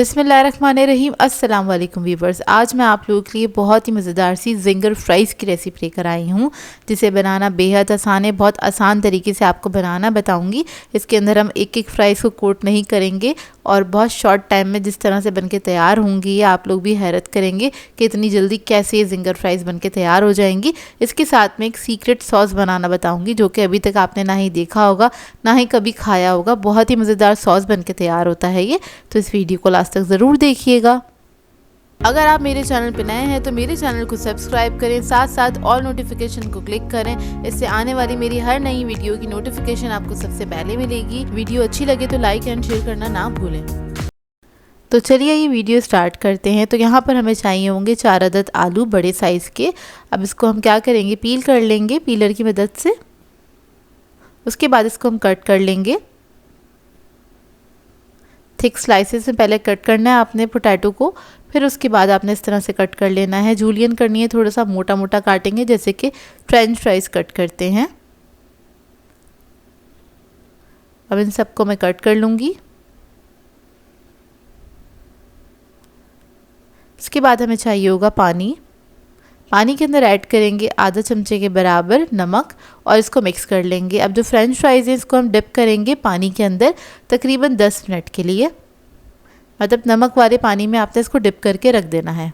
बिस्मिल्लाहिर्रहमानिर्रहीम। अस्सलाम वालेकुम व्यूवर्स। आज मैं आप लोगों के लिए बहुत ही मज़ेदार सी ज़िंगर फ्राइज़ की रेसिपी लेकर आई हूँ, जिसे बनाना बेहद आसान है। बहुत आसान तरीके से आपको बनाना बताऊँगी। इसके अंदर हम एक एक फ्राइज़ को कोट नहीं करेंगे और बहुत शॉर्ट टाइम में जिस तरह से बनके तैयार होंगी, ये आप लोग भी हैरत करेंगे कि इतनी जल्दी कैसे ये ज़िंगर फ्राइज़ बनके तैयार हो जाएंगी। इसके साथ में एक सीक्रेट सॉस बनाना बताऊँगी, जो कि अभी तक आपने ना ही देखा होगा ना ही कभी खाया होगा। बहुत ही मज़ेदार सॉस बनके तैयार होता है ये, तो इस वीडियो को लास्ट तक ज़रूर देखिएगा। अगर आप मेरे चैनल पर नए हैं तो मेरे चैनल को सब्सक्राइब करें, साथ साथ ऑल नोटिफिकेशन को क्लिक करें। इससे आने वाली मेरी हर नई वीडियो की नोटिफिकेशन आपको सबसे पहले मिलेगी। वीडियो अच्छी लगे तो लाइक एंड शेयर करना ना भूलें। तो चलिए ये वीडियो स्टार्ट करते हैं। तो यहाँ पर हमें चाहिए होंगे 4 अदद आलू बड़े साइज़ के। अब इसको हम क्या करेंगे, पील कर लेंगे पीलर की मदद से। उसके बाद इसको हम कट कर लेंगे। थिक स्लाइसेस में पहले कट करना है आपने पोटैटो को, फिर उसके बाद आपने इस तरह से कट कर लेना है। जूलियन करनी है, थोड़ा सा मोटा मोटा काटेंगे जैसे कि फ्रेंच फ्राइज कट करते हैं। अब इन सबको मैं कट कर लूँगी। इसके बाद हमें चाहिए होगा पानी। पानी के अंदर ऐड करेंगे आधा चमचे के बराबर नमक और इसको मिक्स कर लेंगे। अब जो फ्रेंच फ्राइज है इसको हम डिप करेंगे पानी के अंदर तकरीबन 10 मिनट के लिए। मतलब नमक वाले पानी में आपने इसको डिप करके रख देना है।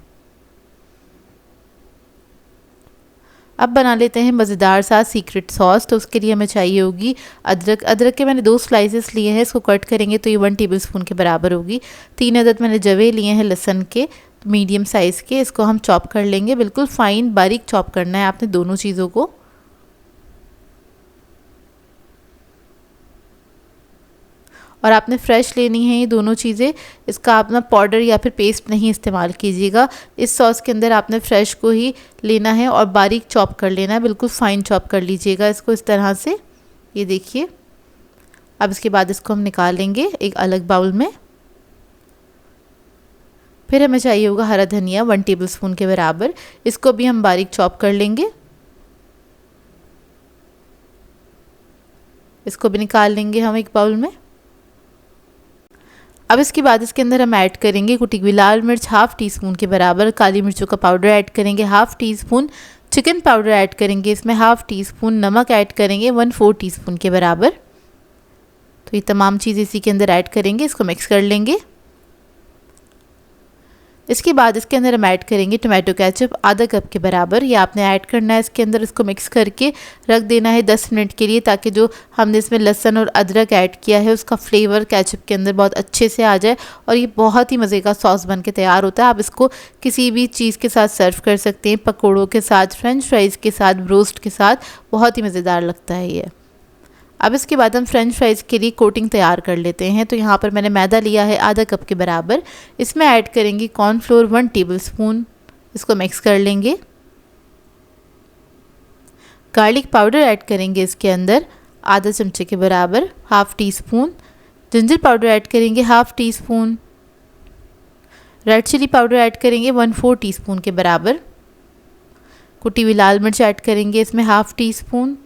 अब बना लेते हैं मज़ेदार सा सीक्रेट सॉस। तो उसके लिए हमें चाहिए होगी अदरक। अदरक के मैंने 2 स्लाइसेस लिए हैं, इसको कट करेंगे तो ये 1 टेबलस्पून के बराबर होगी। 3 अदद मैंने जवे लिए हैं लहसुन के, मीडियम साइज़ के। इसको हम चॉप कर लेंगे, बिल्कुल फाइन बारीक चॉप करना है आपने दोनों चीज़ों को। और आपने फ्रेश लेनी है ये दोनों चीज़ें। इसका अपना पाउडर या फिर पेस्ट नहीं इस्तेमाल कीजिएगा। इस सॉस के अंदर आपने फ्रेश को ही लेना है और बारीक चॉप कर लेना है, बिल्कुल फाइन चॉप कर लीजिएगा इसको इस तरह से। ये देखिए। अब इसके बाद इसको हम निकाल लेंगे एक अलग बाउल में। फिर हमें चाहिए होगा हरा धनिया 1 टेबलस्पून के बराबर। इसको भी हम बारीक चॉप कर लेंगे। इसको भी निकाल लेंगे हम एक बाउल में। अब इसके बाद इसके अंदर हम ऐड करेंगे कुटी हुई लाल मिर्च 1/2 टीस्पून के बराबर। काली मिर्चों का पाउडर ऐड करेंगे 1/2 टीस्पून। चिकन पाउडर ऐड करेंगे इसमें 1/2 टीस्पून। नमक ऐड करेंगे 1/4 टीस्पून के बराबर। तो ये तमाम चीज़ इसी के अंदर ऐड करेंगे, इसको मिक्स कर लेंगे। इसके बाद इसके अंदर हम ऐड करेंगे टोमेटो केचप आधा कप के बराबर। ये आपने ऐड करना है इसके अंदर। इसको मिक्स करके रख देना है 10 मिनट के लिए, ताकि जो हमने इसमें लहसुन और अदरक ऐड किया है उसका फ्लेवर केचप के अंदर बहुत अच्छे से आ जाए और ये बहुत ही मज़े का सॉस बन के तैयार होता है। आप इसको किसी भी चीज़ के साथ सर्व कर सकते हैं, पकौड़ों के साथ, फ्रेंच फ्राइज़ के साथ, ब्रोस्ट के साथ। बहुत ही मज़ेदार लगता है ये। अब इसके बाद हम फ्रेंच फ्राइज़ के लिए कोटिंग तैयार कर लेते हैं। तो यहाँ पर मैंने मैदा लिया है आधा कप के बराबर। इसमें ऐड करेंगे कॉर्नफ्लोर 1 टेबलस्पून। इसको मिक्स कर लेंगे। गार्लिक पाउडर ऐड करेंगे इसके अंदर आधा चमचे के बराबर 1/2 टीस्पून। जिंजर पाउडर ऐड करेंगे 1/2 teaspoon. Red chilli powder add करेंगे 1/4 टीस्पून के बराबर। कुटी हुई लाल मिर्च ऐड करेंगे इसमें 1/2 टीस्पून।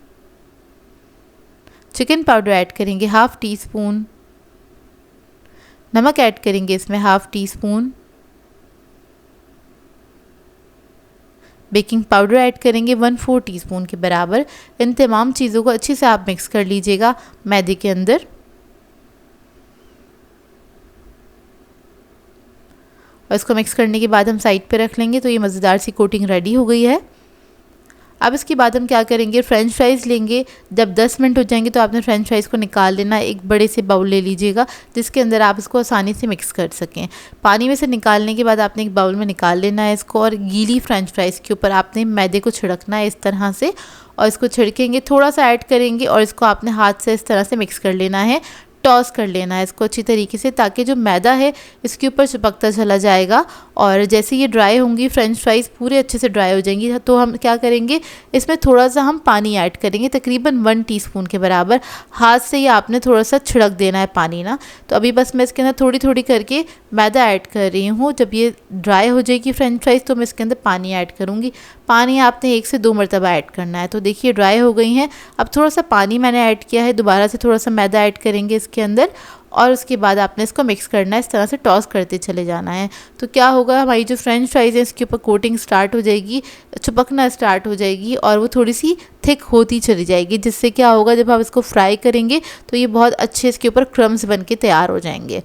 चिकन पाउडर ऐड करेंगे 1/2 टीस्पून। नमक ऐड करेंगे इसमें 1/2 टीस्पून। बेकिंग पाउडर ऐड करेंगे 1/4 टीस्पून के बराबर। इन तमाम चीज़ों को अच्छे से आप मिक्स कर लीजिएगा मैदे के अंदर। और इसको मिक्स करने के बाद हम साइड पे रख लेंगे। तो ये मज़ेदार सी कोटिंग रेडी हो गई है। अब इसके बाद हम क्या करेंगे, फ्रेंच फ्राइज़ लेंगे। जब 10 मिनट हो जाएंगे तो आपने फ्रेंच फ्राइज़ को निकाल लेना। एक बड़े से बाउल ले लीजिएगा जिसके अंदर आप इसको आसानी से मिक्स कर सकें। पानी में से निकालने के बाद आपने एक बाउल में निकाल लेना है इसको और गीली फ्रेंच फ्राइज़ के ऊपर आपने मैदे को छिड़कना है इस तरह से। और इसको छिड़केंगे, थोड़ा सा ऐड करेंगे और इसको आपने हाथ से इस तरह से मिक्स कर लेना है, टॉस कर लेना है इसको अच्छी तरीके से, ताकि जो मैदा है इसके ऊपर चिपकता चला जाएगा। और जैसे ये ड्राई होंगी फ्रेंच फ्राइज़ पूरे अच्छे से ड्राई हो जाएंगी, तो हम क्या करेंगे, इसमें थोड़ा सा हम पानी ऐड करेंगे तकरीबन 1 टीस्पून के बराबर। हाथ से ही आपने थोड़ा सा छिड़क देना है पानी ना। तो अभी बस मैं इसके अंदर थोड़ी थोड़ी करके मैदा ऐड कर रही हूँ। जब ये ड्राई हो जाएगी फ्रेंच फ्राइज़ तो मैं इसके अंदर पानी ऐड करूँगी। पानी आपने 1 से 2 मरतबा ऐड करना है। तो देखिए ड्राई हो गई हैं। अब थोड़ा सा पानी मैंने ऐड किया है, दोबारा से थोड़ा सा मैदा ऐड करेंगे इसके अंदर और उसके बाद आपने इसको मिक्स करना है, इस तरह से टॉस करते चले जाना है। तो क्या होगा, हमारी जो फ्रेंच फ्राइज़ है इसके ऊपर कोटिंग स्टार्ट हो जाएगी, चिपकना स्टार्ट हो जाएगी और वो थोड़ी सी थिक होती चली जाएगी, जिससे क्या होगा जब आप इसको फ्राई करेंगे तो ये बहुत अच्छे इसके ऊपर क्रम्स बन के तैयार हो जाएंगे।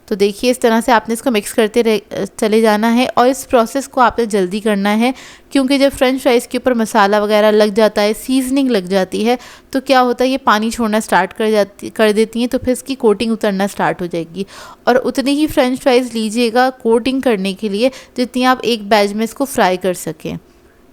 तो देखिए इस तरह से आपने इसको मिक्स करते चले जाना है और इस प्रोसेस को आपने जल्दी करना है, क्योंकि जब फ्रेंच फ्राइज़ के ऊपर मसाला वगैरह लग जाता है, सीजनिंग लग जाती है, तो क्या होता है ये पानी छोड़ना स्टार्ट कर देती हैं, तो फिर इसकी कोटिंग उतरना स्टार्ट हो जाएगी। और उतनी ही फ्रेंच फ्राइज़ लीजिएगा कोटिंग करने के लिए जितनी आप एक बैच में इसको फ्राई कर सकें।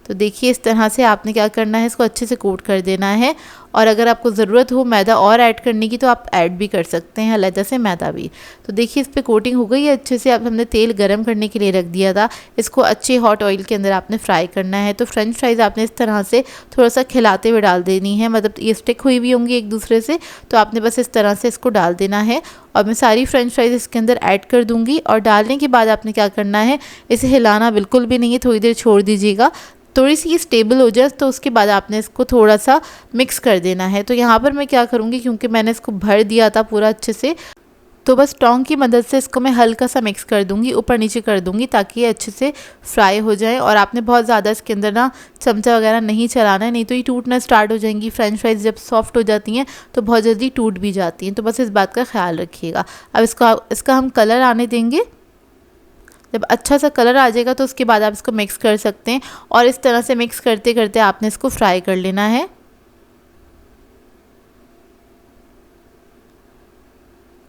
तो देखिए इस तरह से आपने क्या करना है, इसको अच्छे से कोट कर देना है। और अगर आपको ज़रूरत हो मैदा और ऐड करने की तो आप ऐड भी कर सकते हैं अलग से मैदा भी। तो देखिए इस पर कोटिंग हो गई है अच्छे से। अब हमने तेल गरम करने के लिए रख दिया था, इसको अच्छे हॉट ऑयल के अंदर आपने फ्राई करना है। तो फ्रेंच फ्राइज़ आपने इस तरह से थोड़ा सा खिलाते हुए डाल देनी है, मतलब ये स्टिक हुई भी होंगी एक दूसरे से, तो आपने बस इस तरह से इसको डाल देना है। और मैं सारी फ्रेंच फ्राइज़ इसके अंदर ऐड कर दूँगी और डालने के बाद आपने क्या करना है, इसे हिलाना बिल्कुल भी नहीं है, थोड़ी देर छोड़ दीजिएगा, थोड़ी सी ये स्टेबल हो जाए। तो उसके बाद आपने इसको थोड़ा सा मिक्स कर देना है। तो यहाँ पर मैं क्या करूँगी, क्योंकि मैंने इसको भर दिया था पूरा अच्छे से, तो बस टोंग की मदद से इसको मैं हल्का सा मिक्स कर दूँगी, ऊपर नीचे कर दूँगी, ताकि ये अच्छे से फ्राई हो जाए। और आपने बहुत ज़्यादा इसके अंदर ना चमचा वगैरह नहीं चलाना है, नहीं तो ये टूटना स्टार्ट हो जाएंगी। फ्रेंच फ्राइज़ जब सॉफ्ट हो जाती हैं तो बहुत जल्दी टूट भी जाती हैं, तो बस इस बात का ख्याल रखिएगा। अब इसका हम कलर आने देंगे। जब अच्छा सा कलर आ जाएगा तो उसके बाद आप इसको मिक्स कर सकते हैं और इस तरह से मिक्स करते करते आपने इसको फ्राई कर लेना है।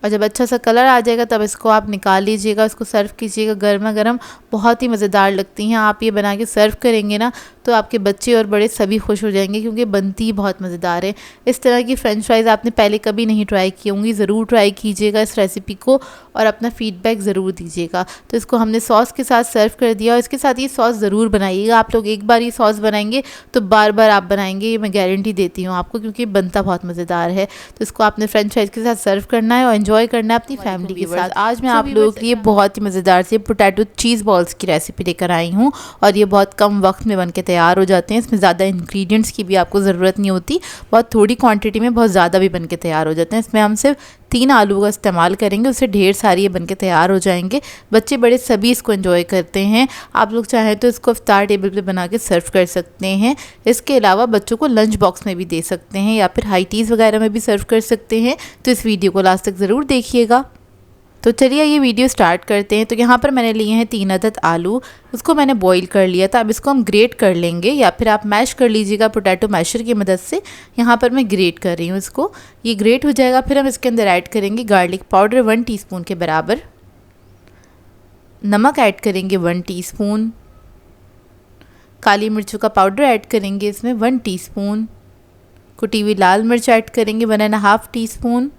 और जब अच्छा सा कलर आ जाएगा तब इसको आप निकाल लीजिएगा, इसको सर्व कीजिएगा गर्मा गर्म। बहुत ही मज़ेदार लगती हैं, आप ये बना के सर्व करेंगे ना तो आपके बच्चे और बड़े सभी खुश हो जाएंगे, क्योंकि बनती ही बहुत मज़ेदार है। इस तरह की फ्रेंच फ्राइज़ आपने पहले कभी नहीं ट्राई की होंगी, ज़रूर ट्राई कीजिएगा इस रेसिपी को और अपना फ़ीडबैक ज़रूर दीजिएगा। तो इसको हमने सॉस के साथ सर्व कर दिया और इसके साथ ये सॉस ज़रूर बनाइएगा। आप लोग एक बार ये सॉस बनाएंगे तो बार बार आप बनाएंगे, ये मैं गारंटी देती हूँ आपको, क्योंकि बनता बहुत मज़ेदार है। तो इसको आपने फ्रेंच फ्राइज़ के साथ सर्व करना है और एंजॉय करना है अपनी फैमिली के साथ। आज मैं आप लोगों के लिए बहुत ही मज़ेदार से पोटैटो चीज़ बॉल्स की रेसिपी लेकर आई हूँ और ये बहुत कम वक्त में बन के तैयार हो जाते हैं। इसमें ज़्यादा इंग्रेडिएंट्स की भी आपको ज़रूरत नहीं होती, बहुत थोड़ी क्वांटिटी में बहुत ज़्यादा भी बन के तैयार हो जाते हैं। इसमें हम सिर्फ 3 आलू का इस्तेमाल करेंगे, उससे ढेर सारी ये बन के तैयार हो जाएंगे। बच्चे बड़े सभी इसको एंजॉय करते हैं। आप लोग चाहें तो इसको इफ्तार टेबल पे बना के सर्व कर सकते हैं। इसके अलावा बच्चों को लंच बॉक्स में भी दे सकते हैं या फिर हाई टीज़ वगैरह में भी सर्व कर सकते हैं। तो इस वीडियो को लास्ट तक ज़रूर देखिएगा। तो चलिए ये वीडियो स्टार्ट करते हैं। तो यहाँ पर मैंने लिए हैं 3 अदद आलू, उसको मैंने बॉईल कर लिया था। अब इसको हम ग्रेट कर लेंगे या फिर आप मैश कर लीजिएगा पोटैटो मैशर की मदद से। यहाँ पर मैं ग्रेट कर रही हूँ इसको, ये ग्रेट हो जाएगा। फिर हम इसके अंदर ऐड करेंगे गार्लिक पाउडर 1 टीस्पून के बराबर, नमक ऐड करेंगे 1 टीस्पून, काली मिर्चों का पाउडर ऐड करेंगे इसमें 1 टीस्पून, कुटी हुई लाल मिर्च ऐड करेंगे 1.5 टीस्पून,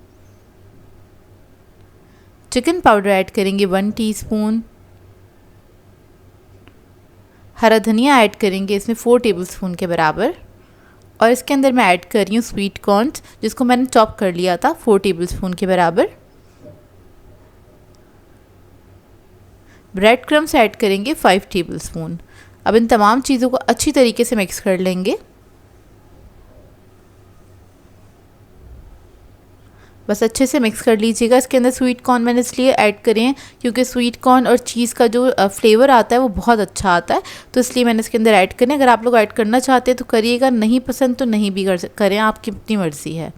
चिकन पाउडर ऐड करेंगे 1 टीस्पून, हरा धनिया ऐड करेंगे इसमें 4 टेबलस्पून के बराबर। और इसके अंदर मैं ऐड कर रही हूँ स्वीट कॉर्न, जिसको मैंने चॉप कर लिया था 4 टेबलस्पून के बराबर। ब्रेड क्रम्स ऐड करेंगे 5 टेबलस्पून। अब इन तमाम चीज़ों को अच्छी तरीके से मिक्स कर लेंगे। बस अच्छे से मिक्स कर लीजिएगा। इसके अंदर स्वीट कॉर्न मैंने इसलिए ऐड करे हैं क्योंकि स्वीट कॉर्न और चीज़ का जो फ्लेवर आता है वो बहुत अच्छा आता है, तो इसलिए मैंने इसके अंदर ऐड करें। अगर आप लोग ऐड करना चाहते हैं तो करिएगा, नहीं पसंद तो नहीं भी करें, आपकी अपनी मर्ज़ी है।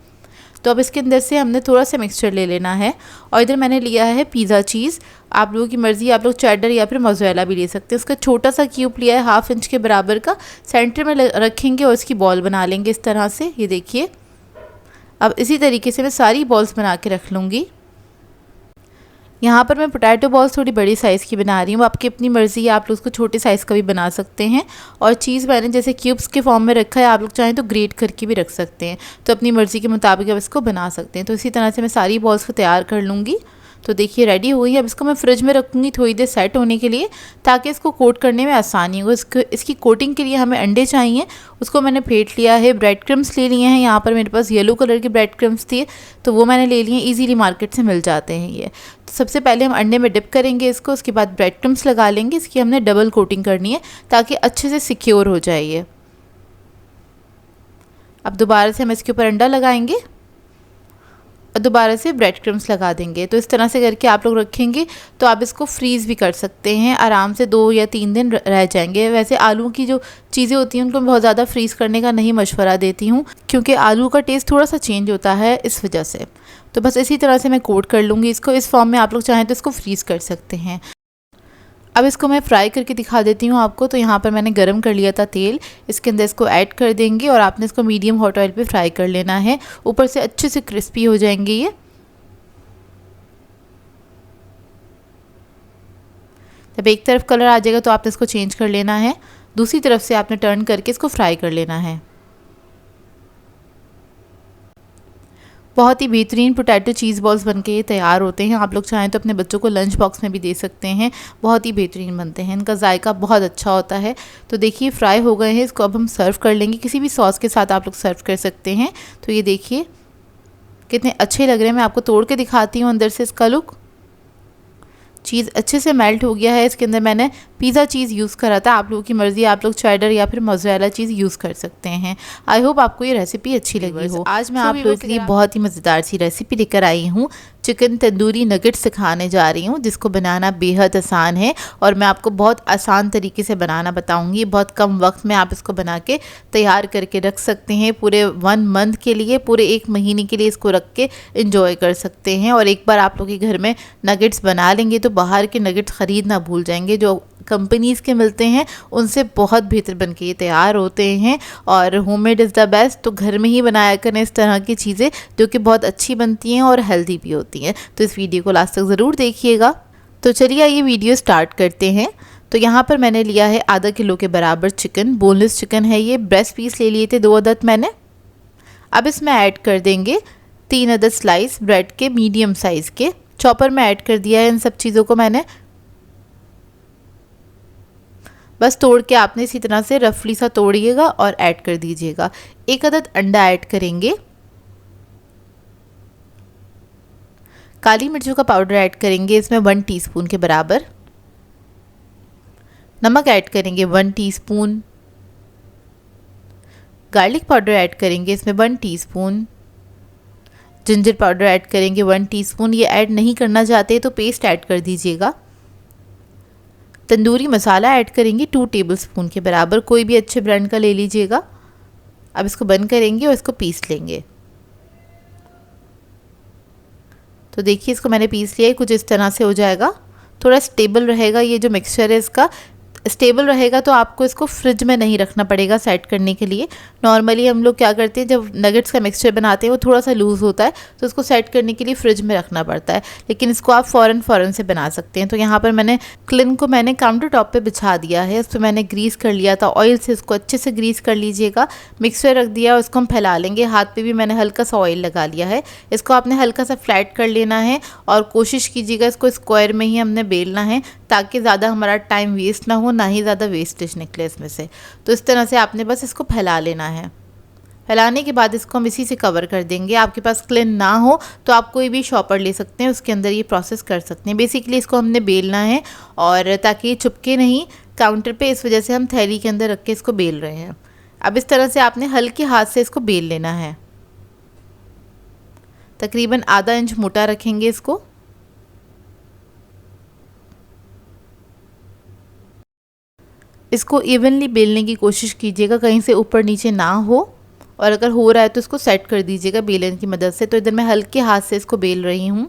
तो अब इसके अंदर से हमने थोड़ा सा मिक्सचर ले लेना है और इधर मैंने लिया है पिज़्ज़ा चीज़। आप लोगों की मर्ज़ी, आप लोग चेडर या फिर मोज़रेला भी ले सकते हैं। उसका छोटा सा क्यूब लिया है 1/2 इंच के बराबर का, सेंटर में रखेंगे और इसकी बॉल बना लेंगे इस तरह से। ये देखिए, अब इसी तरीके से मैं सारी बॉल्स बना के रख लूँगी। यहाँ पर मैं पोटैटो बॉल्स थोड़ी बड़ी साइज़ की बना रही हूँ, आपकी अपनी मर्ज़ी है, आप लोग उसको छोटे साइज़ का भी बना सकते हैं। और चीज़ मैंने जैसे क्यूब्स के फॉर्म में रखा है, आप लोग चाहें तो ग्रेट करके भी रख सकते हैं, तो अपनी मर्ज़ी के मुताबिक आप इसको बना सकते हैं। तो इसी तरह से मैं सारी बॉल्स को तैयार कर लूँगी। तो देखिए रेडी हो गई है। अब इसको मैं फ्रिज में रखूँगी थोड़ी देर सेट होने के लिए, ताकि इसको कोट करने में आसानी हो। इसकी कोटिंग के लिए हमें अंडे चाहिए, उसको मैंने फेंट लिया है। ब्रेड क्रम्स ले लिए हैं, यहाँ पर मेरे पास येलो कलर के ब्रेड क्रम्स थे तो वो मैंने ले लिए, ईजीली मार्केट से मिल जाते हैं ये। तो सबसे पहले हम अंडे में डिप करेंगे इसको, उसके बाद ब्रेड क्रम्स लगा लेंगे। इसकी हमने डबल कोटिंग करनी है ताकि अच्छे से सिक्योर हो जाए ये। अब दोबारा से हम इसके ऊपर अंडा लगाएंगे। और दोबारा से ब्रेड क्रम्स लगा देंगे। तो इस तरह से करके आप लोग रखेंगे तो आप इसको फ्रीज़ भी कर सकते हैं, आराम से 2 या 3 दिन रह जाएंगे। वैसे आलू की जो चीज़ें होती हैं उनको मैं बहुत ज़्यादा फ्रीज़ करने का नहीं मशवरा देती हूँ, क्योंकि आलू का टेस्ट थोड़ा सा चेंज होता है इस वजह से। तो बस इसी तरह से मैं कोट कर लूँगी इसको। इस फॉर्म में आप लोग चाहें तो इसको फ्रीज़ कर सकते हैं। अब इसको मैं फ्राई करके दिखा देती हूँ आपको। तो यहाँ पर मैंने गरम कर लिया था तेल, इसके अंदर इसको ऐड कर देंगे और आपने इसको मीडियम हॉट ऑयल पे फ्राई कर लेना है। ऊपर से अच्छे से क्रिस्पी हो जाएंगे ये। जब एक तरफ कलर आ जाएगा तो आपने इसको चेंज कर लेना है, दूसरी तरफ से आपने टर्न करके इसको फ्राई कर लेना है। बहुत ही बेहतरीन पोटैटो चीज़ बॉल्स बनके ये तैयार होते हैं। आप लोग चाहें तो अपने बच्चों को लंच बॉक्स में भी दे सकते हैं, बहुत ही बेहतरीन बनते हैं, इनका जायका बहुत अच्छा होता है। तो देखिए फ्राई हो गए हैं, इसको अब हम सर्व कर लेंगे। किसी भी सॉस के साथ आप लोग सर्व कर सकते हैं। तो ये देखिए कितने अच्छे लग रहे हैं। मैं आपको तोड़ के दिखाती हूँ अंदर से इसका लुक। चीज़ अच्छे से मेल्ट हो गया है। इसके अंदर मैंने पिज़्ज़ा चीज़ यूज़ करा था, आप लोगों की मर्ज़ी, आप लोग चेडर या फिर मोज़रेला चीज़ यूज़ कर सकते हैं। आई होप आपको ये रेसिपी अच्छी लगी हो। आज मैं आप लोगों के लिए बहुत ही मज़ेदार सी रेसिपी लेकर आई हूँ। चिकन तंदूरी नगेट्स सिखाने जा रही हूँ, जिसको बनाना बेहद आसान है और मैं आपको बहुत आसान तरीके से बनाना बताऊँगी। बहुत कम वक्त में आप इसको बना के तैयार करके रख सकते हैं। पूरे 1 मंथ के लिए, पूरे 1 महीने के लिए इसको रख के इंजॉय कर सकते हैं। और एक बार आप लोग के घर में नगेट्स बना लेंगे तो बाहर के नगेट्स ख़रीदना भूल जाएंगे। जो कंपनीज़ के मिलते हैं उनसे बहुत बेहतर बन के ये तैयार होते हैं। और होममेड इज़ द बेस्ट। तो घर में ही बनाया करें इस तरह की चीज़ें, जो कि बहुत अच्छी बनती हैं और हेल्दी भी होती हैं। तो इस वीडियो को लास्ट तक ज़रूर देखिएगा। तो चलिए ये वीडियो स्टार्ट करते हैं। तो यहाँ पर मैंने लिया है आधा किलो के बराबर चिकन, बोनलेस चिकन है ये। ब्रेस्ट पीस ले लिए थे 2 अदद मैंने। अब इसमें ऐड कर देंगे 3 अदद स्लाइस ब्रेड के, मीडियम साइज़ के। चॉपर में ऐड कर दिया है इन सब चीज़ों को मैंने। बस तोड़ के आपने इसी तरह से रफली सा तोड़िएगा और ऐड कर दीजिएगा। 1 अदद अंडा ऐड करेंगे। काली मिर्चों का पाउडर ऐड करेंगे इसमें 1 टीस्पून के बराबर। नमक ऐड करेंगे 1 टीस्पून। गार्लिक पाउडर ऐड करेंगे इसमें 1 टीस्पून। जिंजर पाउडर ऐड करेंगे 1 टीस्पून। ये ऐड नहीं करना चाहते तो पेस्ट ऐड कर दीजिएगा। तंदूरी मसाला ऐड करेंगे 2 टेबलस्पून के बराबर, कोई भी अच्छे ब्रांड का ले लीजिएगा। अब इसको बंद करेंगे और इसको पीस लेंगे। तो देखिए इसको मैंने पीस लिया है, कुछ इस तरह से हो जाएगा। थोड़ा स्टेबल रहेगा ये जो मिक्सचर है, इसका स्टेबल रहेगा तो आपको इसको फ्रिज में नहीं रखना पड़ेगा सेट करने के लिए। नॉर्मली हम लोग क्या करते हैं, जब नगेट्स का मिक्सचर बनाते हैं वो थोड़ा सा लूज़ होता है तो उसको सेट करने के लिए फ्रिज में रखना पड़ता है, लेकिन इसको आप फ़ौरन से बना सकते हैं। तो यहाँ पर मैंने क्लिन को मैंने काउंटर टॉप पर बिछा दिया है, उस पर मैंने ग्रीस कर लिया था ऑयल से। इसको अच्छे से ग्रीस कर लीजिएगा। मिक्सचर रख दिया और इसको हम फैला लेंगे। हाथ पर भी मैंने हल्का सा ऑयल लगा लिया है। इसको आपने हल्का सा फ्लैट कर लेना है और कोशिश कीजिएगा इसको स्क्वायर में ही हमने बेलना है, ताकि ज़्यादा हमारा टाइम वेस्ट ना हो, ना ही ज़्यादा वेस्टेज निकले इसमें से। तो इस तरह से आपने बस इसको फैला लेना है। फैलाने के बाद इसको हम इसी से कवर कर देंगे। आपके पास क्लिन ना हो तो आप कोई भी शॉपर ले सकते हैं, उसके अंदर ये प्रोसेस कर सकते हैं। बेसिकली इसको हमने बेलना है और ताकि ये चुपके नहीं काउंटर पे, इस वजह से हम थैली के अंदर रख के इसको बेल रहे हैं। अब इस तरह से आपने हल्के हाथ से इसको बेल लेना है। तकरीबन आधा इंच मोटा रखेंगे इसको। इसको इवनली बेलने की कोशिश कीजिएगा, कहीं से ऊपर नीचे ना हो, और अगर हो रहा है तो इसको सेट कर दीजिएगा बेलन की मदद से। तो इधर मैं हल्के हाथ से इसको बेल रही हूँ।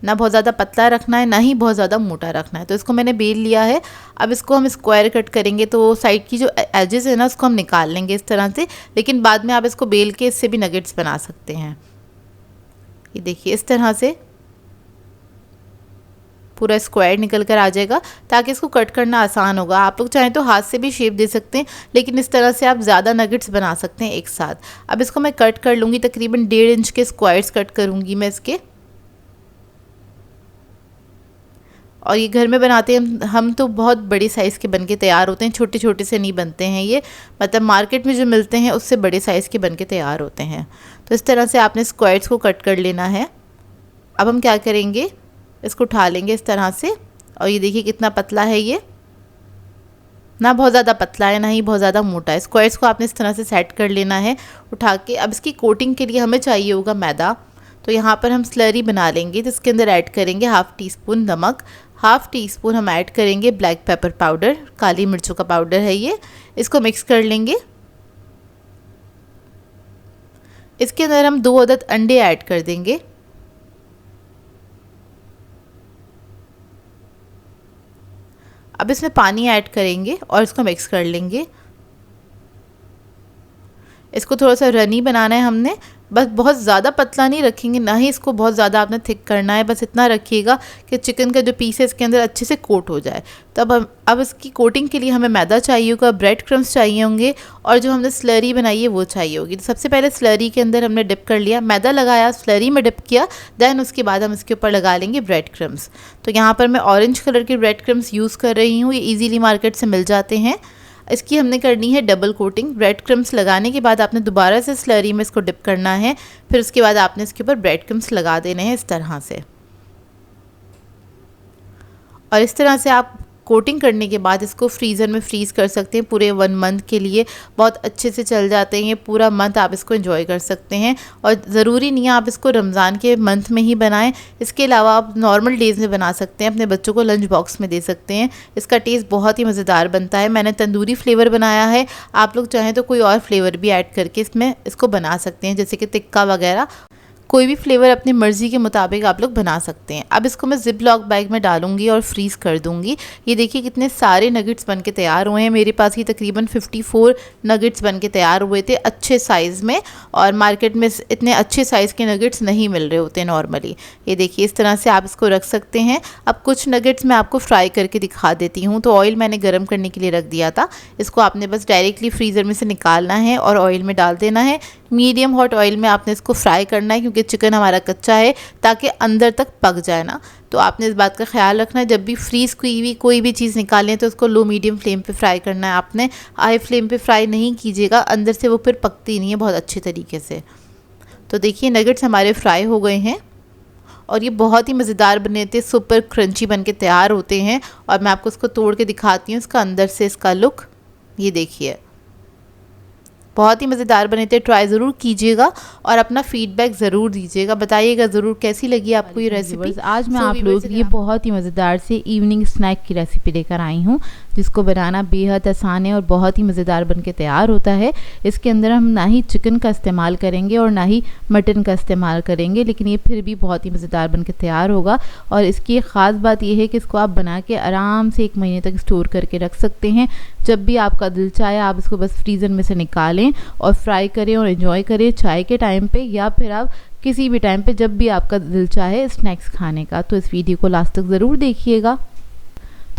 ना बहुत ज़्यादा पतला रखना है, ना ही बहुत ज़्यादा मोटा रखना है। तो इसको मैंने बेल लिया है। अब इसको हम स्क्वायर कट करेंगे, तो साइड की जो एजेस है ना उसको हम निकाल लेंगे इस तरह से। लेकिन बाद में आप इसको बेल के इससे भी नगेट्स बना सकते हैं। ये देखिए इस तरह से पूरा स्क्वायर निकल कर आ जाएगा, ताकि इसको कट करना आसान होगा। आप लोग चाहें तो हाथ से भी शेप दे सकते हैं, लेकिन इस तरह से आप ज़्यादा नगेट्स बना सकते हैं एक साथ। अब इसको मैं कट कर लूँगी, तकरीबन 1.5 इंच के स्क्वायर्स कट करूँगी मैं इसके। और ये घर में बनाते हैं हम तो बहुत बड़े साइज़ के बन के तैयार होते हैं, छोटे छोटे से नहीं बनते हैं ये। मतलब मार्केट में जो मिलते हैं उससे बड़े साइज़ के बन के तैयार होते हैं। तो इस तरह से आपने स्क्वायर्स को कट कर लेना है। अब हम क्या करेंगे, इसको उठा लेंगे इस तरह से, और ये देखिए कितना पतला है ये। ना बहुत ज़्यादा पतला है ना ही बहुत ज़्यादा मोटा है। स्क्वायर्स को आपने इस तरह से सेट कर लेना है उठा के। अब इसकी कोटिंग के लिए हमें चाहिए होगा मैदा। तो यहाँ पर हम स्लरी बना लेंगे, तो इसके अंदर ऐड करेंगे हाफ़ टी स्पून नमक, हाफ़ टी स्पून हम ऐड करेंगे ब्लैक पेपर पाउडर, काली मिर्चों का पाउडर है ये। इसको मिक्स कर लेंगे। इसके अंदर हम 2 अदद अंडे ऐड कर देंगे। अब इसमें पानी ऐड करेंगे और इसको मिक्स कर लेंगे। इसको थोड़ा सा रनी बनाना है हमने, बस बहुत ज़्यादा पतला नहीं रखेंगे, ना ही इसको बहुत ज़्यादा आपने थिक करना है, बस इतना रखिएगा कि चिकन का जो पीस है इसके अंदर अच्छे से कोट हो जाए। तब अब इसकी कोटिंग के लिए हमें मैदा चाहिए होगा, ब्रेड क्रम्स चाहिए होंगे और जो हमने स्लरी बनाई है वो चाहिए होगी। तो सबसे पहले स्लरी के अंदर हमने डिप कर लिया, मैदा लगाया, स्लरी में डिप किया, देन उसके बाद हम इसके ऊपर लगा लेंगे ब्रेड क्रम्स। तो यहाँ पर मैं ऑरेंज कलर के ब्रेड क्रम्स यूज़ कर रही हूँ, ये ईजीली मार्केट से मिल जाते हैं। इसकी हमने करनी है डबल कोटिंग। ब्रेड क्रम्स लगाने के बाद आपने दोबारा से स्लरी में इसको डिप करना है, फिर उसके बाद आपने इसके ऊपर ब्रेड क्रम्स लगा देने हैं इस तरह से। और इस तरह से आप कोटिंग करने के बाद इसको फ्रीज़र में फ्रीज़ कर सकते हैं पूरे 1 मंथ के लिए। बहुत अच्छे से चल जाते हैं, पूरा मंथ आप इसको एंजॉय कर सकते हैं। और ज़रूरी नहीं है आप इसको रमज़ान के मंथ में ही बनाएं, इसके अलावा आप नॉर्मल डेज़ में बना सकते हैं, अपने बच्चों को लंच बॉक्स में दे सकते हैं। इसका टेस्ट बहुत ही मज़ेदार बनता है। मैंने तंदूरी फ्लेवर बनाया है, आप लोग चाहें तो कोई और फ्लेवर भी ऐड करके इसमें इसको बना सकते हैं, जैसे कि टिक्का वगैरह। कोई भी फ्लेवर अपनी मर्ज़ी के मुताबिक आप लोग बना सकते हैं। अब इसको मैं ज़िप लॉक बैग में डालूंगी और फ्रीज़ कर दूंगी। ये देखिए कितने सारे नगेट्स बन के तैयार हुए हैं। मेरे पास ही तकरीबन 54 नगेट्स बन के तैयार हुए थे अच्छे साइज़ में, और मार्केट में इतने अच्छे साइज़ के नगेट्स नहीं मिल रहे होते नॉर्मली। ये देखिए इस तरह से आप इसको रख सकते हैं। अब कुछ नगेट्स मैं आपको फ्राई करके दिखा देती हूँ। तो ऑयल मैंने गर्म करने के लिए रख दिया था, इसको आपने बस डायरेक्टली फ्रीज़र में से निकालना है और ऑयल में डाल देना है। मीडियम हॉट ऑयल में आपने इसको फ्राई करना है, क्योंकि चिकन हमारा कच्चा है, ताकि अंदर तक पक जाए ना। तो आपने इस बात का ख्याल रखना है, जब भी फ्रीज़ कोई भी चीज़ निकालें तो उसको लो मीडियम फ्लेम पे फ्राई करना है। आपने हाई फ्लेम पे फ्राई नहीं कीजिएगा, अंदर से वो फिर पकती नहीं है बहुत अच्छे तरीके से। तो देखिए नगेट्स हमारे फ्राई हो गए हैं और ये बहुत ही मज़ेदार बने थे, सुपर क्रंची बन के तैयार होते हैं। और मैं आपको इसको तोड़ के दिखाती हूँ, इसका अंदर से इसका लुक ये देखिए, बहुत ही मज़ेदार बने थे। ट्राई ज़रूर कीजिएगा और अपना फीडबैक ज़रूर दीजिएगा, बताइएगा ज़रूर कैसी लगी आपको ये रेसिपी। आज मैं आप लोगों के लिए बहुत ही मज़ेदार से इवनिंग स्नैक की रेसिपी लेकर आई हूँ, जिसको बनाना बेहद आसान है और बहुत ही मज़ेदार बन के तैयार होता है। इसके अंदर हम ना ही चिकन का इस्तेमाल करेंगे और ना ही मटन का इस्तेमाल करेंगे, लेकिन ये फिर भी बहुत ही मज़ेदार बन के तैयार होगा। और इसकी एक ख़ास बात यह है कि इसको आप बना के आराम से 1 महीने तक स्टोर करके रख सकते हैं। जब भी आपका दिल चाहे आप इसको बस फ्रीज़र में से निकालें और फ्राई करें और एंजॉय करें चाय के टाइम पे, या फिर आप किसी भी टाइम पे जब भी आपका दिल चाहे स्नैक्स खाने का। तो इस वीडियो को लास्ट तक ज़रूर देखिएगा।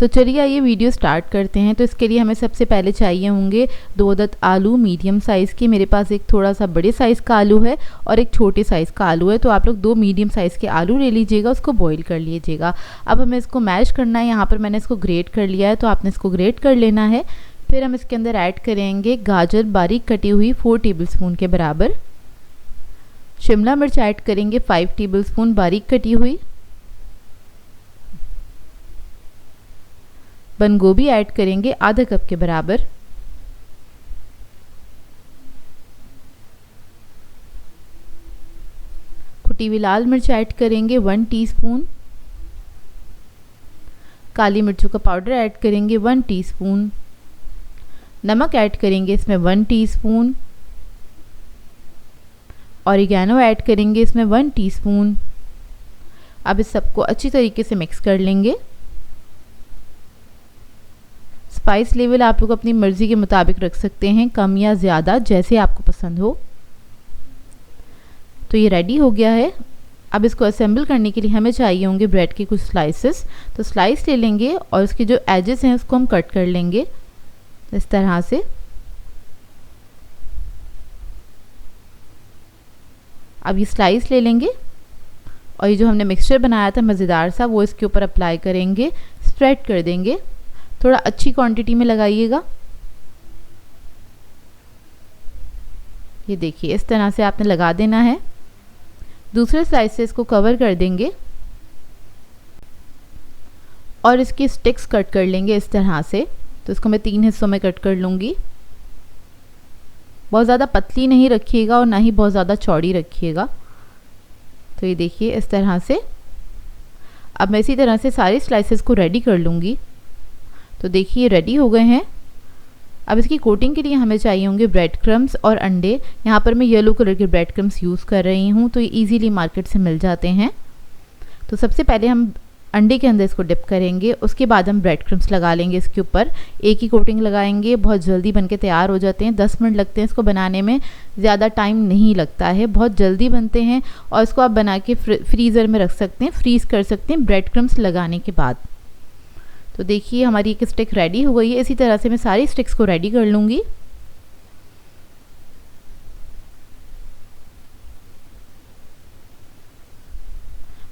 तो चलिए आइए वीडियो स्टार्ट करते हैं। तो इसके लिए हमें सबसे पहले चाहिए होंगे 2 अदद आलू मीडियम साइज़ के। मेरे पास एक थोड़ा सा बड़े साइज़ का आलू है और एक छोटे साइज़ का आलू है, तो आप लोग 2 मीडियम साइज़ के आलू ले लीजिएगा, उसको बॉईल कर लीजिएगा। अब हमें इसको मैश करना है, यहाँ पर मैंने इसको ग्रेट कर लिया है, तो आपने इसको ग्रेट कर लेना है। फिर हम इसके अंदर ऐड करेंगे गाजर बारीक कटी हुई 4 टेबलस्पून के बराबर, शिमला मिर्च ऐड करेंगे 5 टेबलस्पून बारीक कटी हुई, बंद गोभी ऐड करेंगे आधा कप के बराबर, कुटी हुई लाल मिर्च ऐड करेंगे 1 टीस्पून, काली मिर्चों का पाउडर ऐड करेंगे 1 टीस्पून, नमक ऐड करेंगे इसमें 1 टीस्पून, ऑरिगेनो ऐड करेंगे इसमें 1 टीस्पून। अब इस सबको अच्छी तरीके से मिक्स कर लेंगे। स्पाइस लेवल आप लोग अपनी मर्ज़ी के मुताबिक रख सकते हैं, कम या ज़्यादा जैसे आपको पसंद हो। तो ये रेडी हो गया है। अब इसको असेंबल करने के लिए हमें चाहिए होंगे ब्रेड के कुछ स्लाइसेस। तो स्लाइस ले लेंगे और उसके जो एजेस हैं उसको हम कट कर लेंगे इस तरह से। अब ये स्लाइस ले लेंगे और ये जो हमने मिक्सचर बनाया था मज़ेदार सा, वो इसके ऊपर अप्लाई करेंगे, स्प्रेड कर देंगे। थोड़ा अच्छी क्वांटिटी में लगाइएगा। ये देखिए इस तरह से आपने लगा देना है। दूसरे स्लाइस से इसको कवर कर देंगे और इसकी स्टिक्स कट कर लेंगे इस तरह से। तो तो इसको मैं 3 हिस्सों में कट कर लूँगी। बहुत ज़्यादा पतली नहीं रखिएगा और ना ही बहुत ज़्यादा चौड़ी रखिएगा। तो ये देखिए इस तरह से। अब मैं इसी तरह से सारे स्लाइसेस को रेडी कर लूँगी। तो देखिए रेडी हो गए हैं। अब इसकी कोटिंग के लिए हमें चाहिए होंगे ब्रेड क्रम्स और अंडे। यहाँ पर मैं येलो कलर के ब्रेड क्रम्स यूज़ कर रही हूँ, तो ये ईजीली मार्केट से मिल जाते हैं। तो सबसे पहले हम अंडे के अंदर इसको डिप करेंगे, उसके बाद हम ब्रेड क्रम्स लगा लेंगे इसके ऊपर। एक ही कोटिंग लगाएंगे, बहुत जल्दी बनके तैयार हो जाते हैं। 10 मिनट लगते हैं इसको बनाने में, ज़्यादा टाइम नहीं लगता है, बहुत जल्दी बनते हैं। और इसको आप बना के फ्रीज़र में रख सकते हैं, फ्रीज़ कर सकते हैं ब्रेड क्रम्स लगाने के बाद। तो देखिए हमारी एक स्टिक रेडी हो गई है। इसी तरह से मैं सारी स्टिक्स को रेडी कर लूँगी।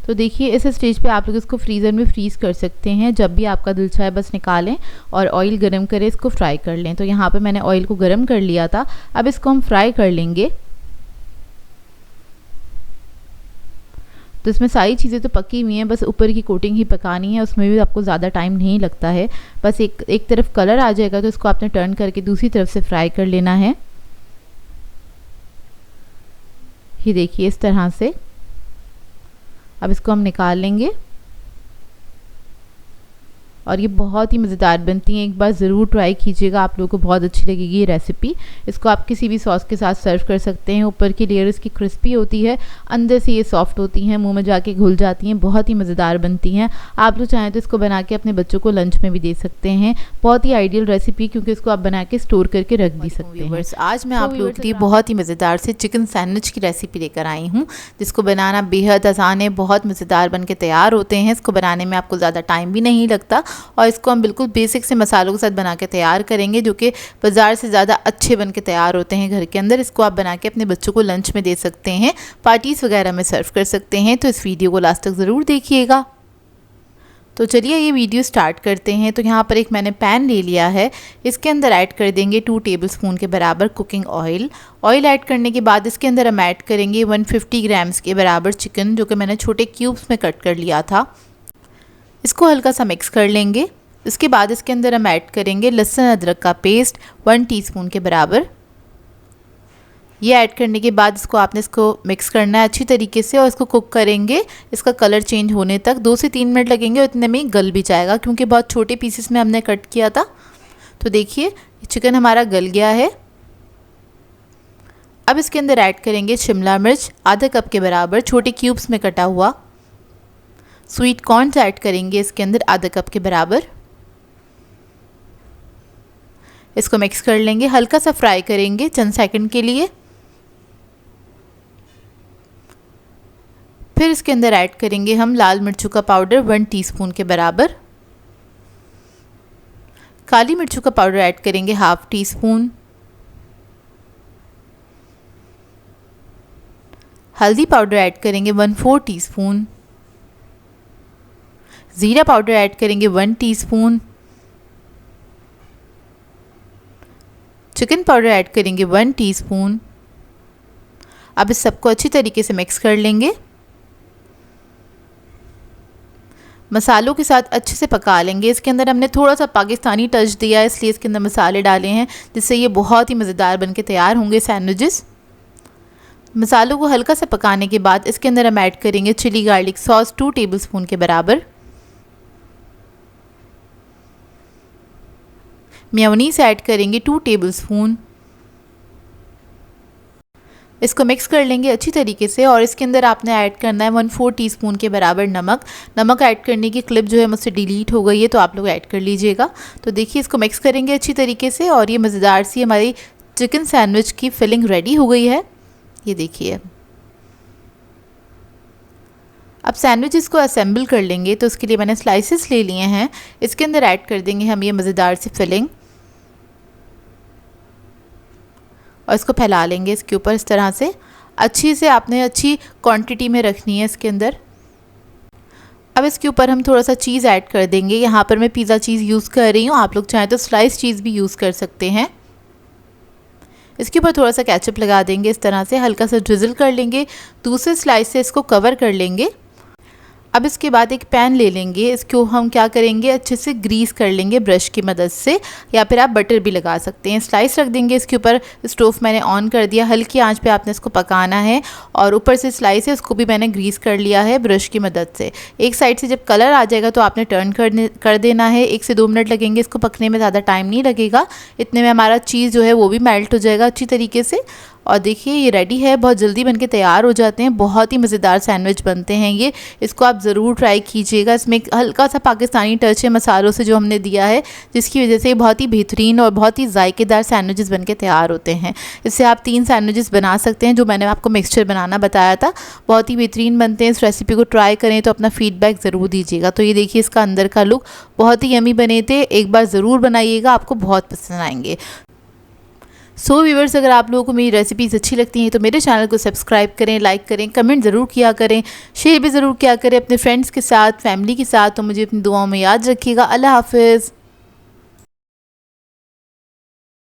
तो देखिए इस स्टेज पे आप लोग इसको फ्रीज़र में फ्रीज़ कर सकते हैं। जब भी आपका दिल चाहे बस निकालें और ऑयल गरम करें, इसको फ्राई कर लें। तो यहाँ पे मैंने ऑयल को गरम कर लिया था, अब इसको हम फ्राई कर लेंगे। तो इसमें सारी चीज़ें तो पकी हुई हैं, बस ऊपर की कोटिंग ही पकानी है। उसमें भी आपको ज़्यादा टाइम नहीं लगता है। बस एक तरफ कलर आ जाएगा तो इसको आपने टर्न करके दूसरी तरफ से फ्राई कर लेना है। ये देखिए इस तरह से। अब इसको हम निकाल लेंगे और ये बहुत ही मज़ेदार बनती हैं। एक बार ज़रूर ट्राई कीजिएगा, आप लोगों को बहुत अच्छी लगेगी ये रेसिपी। इसको आप किसी भी सॉस के साथ सर्व कर सकते हैं। ऊपर की लेयर इसकी क्रिस्पी होती है, अंदर से ये सॉफ्ट होती हैं, मुंह में जाके घुल जाती हैं, बहुत ही मज़ेदार बनती हैं। आप लोग चाहें तो इसको बना के अपने बच्चों को लंच में भी दे सकते हैं। बहुत ही आइडियल रेसिपी, क्योंकि इसको आप बना के स्टोर करके रख भी सकते हैं। आज मैं आप लोगों के लिए बहुत ही मज़ेदार से चिकन सैंडविच की रेसिपी लेकर आई हूँ, जिसको बनाना बेहद आसान है, बहुत मज़ेदार बन के तैयार होते हैं। इसको बनाने में आपको ज़्यादा टाइम भी नहीं लगता और इसको हम बिल्कुल बेसिक से मसालों के साथ बना के तैयार करेंगे, जो कि बाज़ार से ज़्यादा अच्छे बन के तैयार होते हैं घर के अंदर। इसको आप बना के अपने बच्चों को लंच में दे सकते हैं, पार्टीज़ वगैरह में सर्व कर सकते हैं। तो इस वीडियो को लास्ट तक ज़रूर देखिएगा। तो चलिए ये वीडियो स्टार्ट करते हैं। तो यहाँ पर एक मैंने पैन ले लिया है, इसके अंदर ऐड कर देंगे 2 टेबलस्पून के बराबर कुकिंग ऑयल। ऑयल ऐड करने के बाद इसके अंदर हम ऐड करेंगे 150 ग्राम्स के बराबर चिकन, जो कि मैंने छोटे क्यूब्स में कट कर लिया था। इसको हल्का सा मिक्स कर लेंगे। इसके बाद इसके अंदर हम ऐड करेंगे लहसुन अदरक का पेस्ट 1 टीस्पून के बराबर। ये ऐड करने के बाद इसको मिक्स करना है अच्छी तरीके से और इसको कुक करेंगे इसका कलर चेंज होने तक। 2 से 3 मिनट लगेंगे, इतने में गल भी जाएगा, क्योंकि बहुत छोटे पीसेस में हमने कट किया था। तो देखिए चिकन हमारा गल गया है। अब इसके अंदर ऐड करेंगे शिमला मिर्च आधा कप के बराबर, छोटे क्यूब्स में कटा हुआ। स्वीट कॉर्न्स ऐड करेंगे इसके अंदर आधा कप के बराबर। इसको मिक्स कर लेंगे, हल्का सा फ्राई करेंगे चंद सेकंड के लिए। फिर इसके अंदर ऐड करेंगे हम लाल मिर्चों का पाउडर 1 टीस्पून के बराबर। काली मिर्चों का पाउडर ऐड करेंगे 1/2 टीस्पून। हल्दी पाउडर ऐड करेंगे 1/4 टीस्पून। ज़ीरा पाउडर ऐड करेंगे 1 टीस्पून। चिकन पाउडर ऐड करेंगे 1 टीस्पून। अब इस सबको अच्छी तरीके से मिक्स कर लेंगे। मसालों के साथ अच्छे से पका लेंगे। इसके अंदर हमने थोड़ा सा पाकिस्तानी टच दिया है, इसलिए इसके अंदर मसाले डाले हैं, जिससे ये बहुत ही मज़ेदार बनके तैयार होंगे सैंडविचेस। मसालों को हल्का सा पकाने के बाद इसके अंदर हम ऐड करेंगे चिली गार्लिक सॉस 2 टेबलस्पून के बराबर। मेयोनीज ऐड करेंगे 2 टेबलस्पून। इसको मिक्स कर लेंगे अच्छी तरीके से और इसके अंदर आपने ऐड करना है 1/4 टीस्पून के बराबर नमक। नमक ऐड करने की क्लिप जो है मुझसे डिलीट हो गई है, तो आप लोग ऐड कर लीजिएगा। तो देखिए इसको मिक्स करेंगे अच्छी तरीके से और ये मज़ेदार सी हमारी चिकन सैंडविच की फिलिंग रेडी हो गई है। ये देखिए। अब सैंडविचेस को असेंबल कर लेंगे, तो उसके लिए मैंने स्लाइसेस ले लिए हैं। इसके अंदर ऐड कर देंगे हम ये मज़ेदार सी फिलिंग और इसको फैला लेंगे इसके ऊपर इस तरह से। अच्छी से आपने अच्छी क्वांटिटी में रखनी है इसके अंदर। अब इसके ऊपर हम थोड़ा सा चीज़ ऐड कर देंगे। यहाँ पर मैं पिज़्ज़ा चीज़ यूज़ कर रही हूँ, आप लोग चाहें तो स्लाइस चीज़ भी यूज़ कर सकते हैं। इसके ऊपर थोड़ा सा केचप लगा देंगे इस तरह से, हल्का सा ड्रिज़ल कर लेंगे। दूसरे स्लाइस से इसको कवर कर लेंगे। अब इसके बाद एक पैन ले लेंगे, इसको हम क्या करेंगे अच्छे से ग्रीस कर लेंगे ब्रश की मदद से, या फिर आप बटर भी लगा सकते हैं। स्लाइस रख देंगे इसके ऊपर, स्टोव मैंने ऑन कर दिया, हल्की आंच पे आपने इसको पकाना है। और ऊपर से स्लाइस है उसको भी मैंने ग्रीस कर लिया है ब्रश की मदद से। एक साइड से जब कलर आ जाएगा तो आपने टर्न कर देना है। 1 से 2 मिनट लगेंगे इसको पकने में, ज़्यादा टाइम नहीं लगेगा। इतने में हमारा चीज़ जो है वो भी मेल्ट हो जाएगा अच्छी तरीके से। और देखिए ये रेडी है, बहुत जल्दी बनके तैयार हो जाते हैं, बहुत ही मज़ेदार सैंडविच बनते हैं ये। इसको आप ज़रूर ट्राई कीजिएगा। इसमें एक हल्का सा पाकिस्तानी टच है मसालों से जो हमने दिया है, जिसकी वजह से बहुत ही बेहतरीन और बहुत ही जायकेदार सैंडविचेस बनके तैयार होते हैं। इससे आप 3 सैंडविचेस बना सकते हैं, जो मैंने आपको मिक्सचर बनाना बताया था, बहुत ही बेहतरीन बनते हैं। इस रेसिपी को ट्राई करें तो अपना फीडबैक ज़रूर दीजिएगा। तो ये देखिए इसका अंदर का लुक बहुत ही यमी बने थे, एक बार ज़रूर बनाइएगा, आपको बहुत पसंद आएंगे। सो व्यूअर्स, अगर आप लोगों को मेरी रेसिपीज़ अच्छी लगती हैं तो मेरे चैनल को सब्सक्राइब करें, लाइक करें, कमेंट ज़रूर किया करें, शेयर भी ज़रूर किया करें अपने फ्रेंड्स के साथ, फैमिली के साथ। तो मुझे अपनी दुआओं में याद रखिएगा। अल्लाह हाफ़िज़।